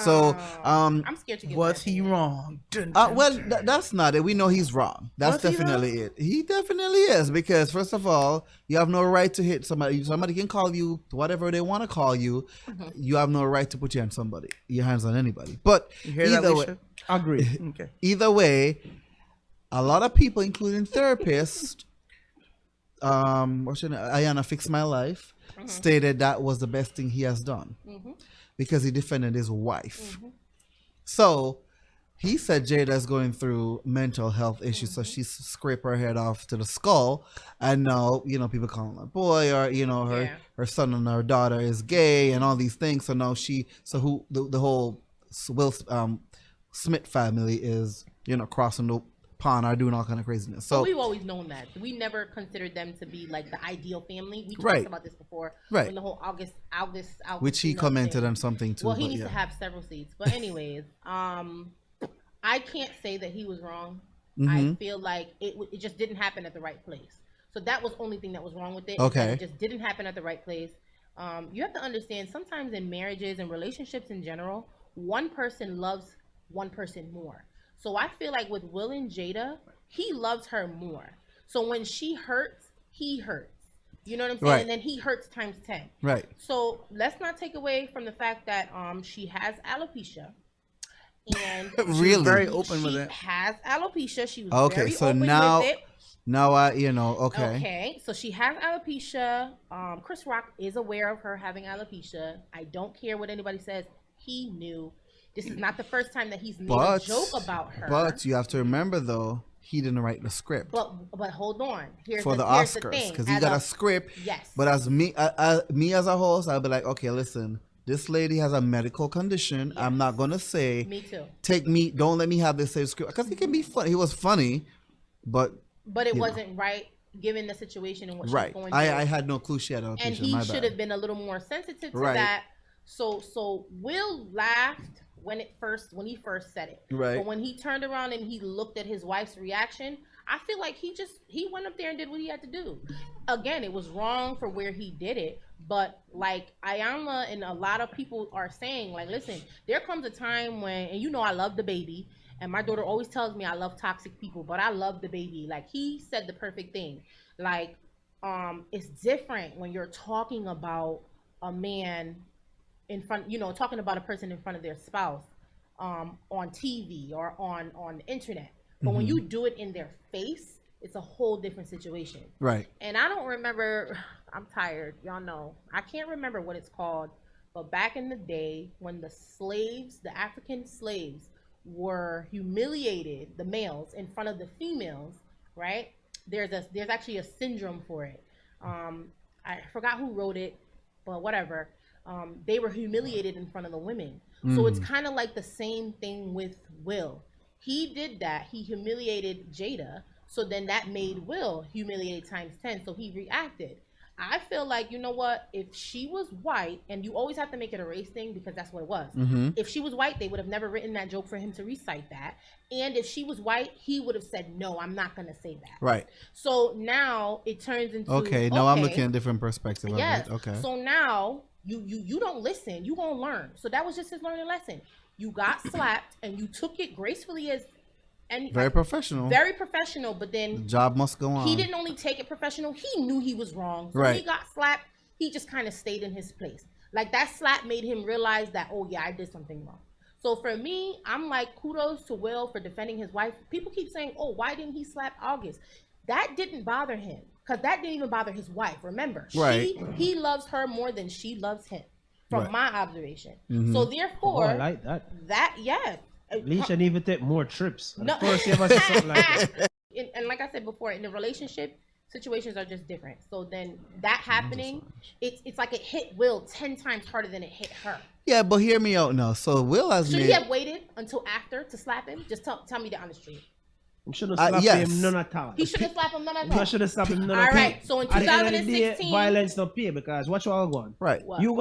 So, I'm scared to get Was he opinion. wrong? well, that's not it. We know he's wrong. That's Was he definitely it. He definitely is, because first of all, you have no right to hit somebody. Somebody can call you whatever they want to call you. You have no right to put your hands on anybody. But You hear that, either way, Alicia? Agree. Okay. either way, a lot of people, including therapists, Ayana Fix My Life, stated that was the best thing he has done because he defended his wife. So he said Jada's going through mental health issues, so she scraped her head off to the skull, and now people calling her boy, or her son and her daughter is gay and all these things. So now the whole Will Smith family is crossing the pond or doing all kind of craziness. So But we've always known that. We never considered them to be like the ideal family. We talked Right. about this before. Right. When the whole August which he commented on something too. Well, he but needs yeah. to have several seats. But anyways, I can't say that he was wrong. I feel like it just didn't happen at the right place. So that was the only thing that was wrong with it. is that Okay. It just didn't happen at the right place. You have to understand, sometimes in marriages and relationships in general, one person loves one person more. So I feel like with Will and Jada, he loves her more. So when she hurts, he hurts. You know what I'm saying? Right. And then he hurts times 10. Right. So let's not take away from the fact that she has alopecia. And Really? Very open with she it. has alopecia. She was Okay, very so open now- with it. Now okay. Okay, so she has alopecia. Chris Rock is aware of her having alopecia. I don't care what anybody says. He knew. This is not the first time that he's made a joke about her. But you have to remember though, he didn't write the script But hold on. Here's for the here's the Oscars, thing. because he As got a script. Yes. But as me as a host, I'll be like, okay, listen, this lady has a medical condition. I'm not gonna say Me too. don't let me have this same script, because he can be funny. He was funny, but But it wasn't right given the situation and what she's right. going through. I had no clue she had alopecia. And he my should bad. have been a little more sensitive to Right. that. So Will laughed when he first said it. Right. But when he turned around and he looked at his wife's reaction, I feel like he went up there and did what he had to do. Again, it was wrong for where he did it, but like Ayana and a lot of people are saying, like, listen, there comes a time when, and I love the baby, and my daughter always tells me I love toxic people, but I love the baby. Like, he said the perfect thing. Like, it's different when you're talking about a man in front, talking about a person in front of their spouse on TV or on the internet. But when you do it in their face, it's a whole different situation. Right. And I don't remember, I'm tired, y'all know. I can't remember what it's called, but back in the day when the African slaves were humiliated, the males, in front of the females, right? There's actually a syndrome for it. I forgot who wrote it, but whatever. They were humiliated in front of the women. So it's kind of like the same thing with Will. He did that. He humiliated Jada. So then that made Will humiliated times 10. So he reacted. I feel like, you know what? If she was white, and you always have to make it a race thing because that's what it was. If she was white, they would have never written that joke for him to recite that. And if she was white, he would have said, no, I'm not going to say that. Right. So now it turns into, Okay. Now I'm looking at a different perspective yes. of it. Okay. So now you don't listen. You gonna learn. So that was just his learning lesson. You got slapped and you took it gracefully Very professional. Very professional. But The then job must go on. he didn't only take it professional. He knew he was wrong. So when Right. he got slapped, he just kind of stayed in his place. Like, that slap made him realize that, oh yeah, I did something wrong. So for me, I'm like, kudos to Will for defending his wife. People keep saying, oh, why didn't he slap August? That didn't bother him, because that didn't even bother his wife. Remember, Right. he loves her more than she loves him, from Right. my observation. So Oh, therefore, I like that. yes. Leisha need to take more trips. No. First, you ever said something like that. And like I said before, in the relationship, situations are just different. So then that happening, it's like it hit Will 10 times harder than it hit her. Yeah, but hear me out now. So Will has Should made. he have waited until after to slap him? Just tell me that on the street. You should have slapped yes. him none at all. He should have slapped him none at You all. should have slapped him none All at all. right, so in At the end of the day, 2016 violence don't pay, because watch all going. Right. What? You go